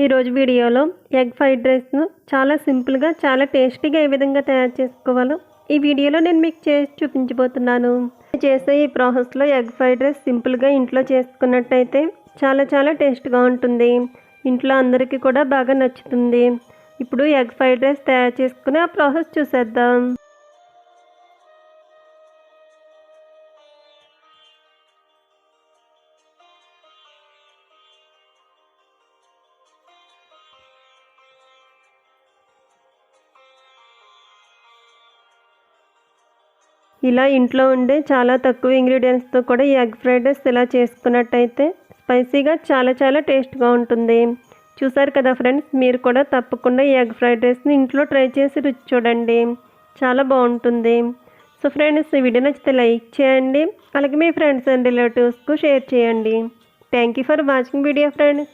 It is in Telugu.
ఈరోజు వీడియోలో ఎగ్ ఫ్రైడ్ రైస్ను చాలా సింపుల్గా చాలా టేస్టీగా ఏ విధంగా తయారు చేసుకోవాలో ఈ వీడియోలో నేను మీకు చేసి చూపించబోతున్నాను. చేసే ఈ ప్రాసెస్లో ఎగ్ ఫ్రైడ్ రైస్ సింపుల్గా ఇంట్లో చేసుకున్నట్టయితే చాలా టేస్ట్గా ఉంటుంది. ఇంట్లో అందరికీ కూడా బాగా నచ్చుతుంది. ఇప్పుడు ఎగ్ ఫ్రైడ్ రైస్ తయారు చేసుకుని ఆ ప్రాసెస్ చూసేద్దాం. ఇలా ఇంట్లో ఉండే చాలా తక్కువ ఇంగ్రీడియంట్స్తో కూడా ఈ ఎగ్ ఫ్రైడ్ రైస్ ఇలా చేసుకున్నట్టయితే స్పైసీగా చాలా టేస్ట్గా ఉంటుంది. చూసారు కదా ఫ్రెండ్స్, మీరు కూడా తప్పకుండా ఈ ఎగ్ ఫ్రైడ్ రైస్ని ఇంట్లో ట్రై చేసి రుచి చూడండి, చాలా బాగుంటుంది. సో ఫ్రెండ్స్, ఈ వీడియో నచ్చితే లైక్ చేయండి, అలాగే మీ ఫ్రెండ్స్ అండ్ రిలేటివ్స్కు షేర్ చేయండి. Thank you for watching video friends.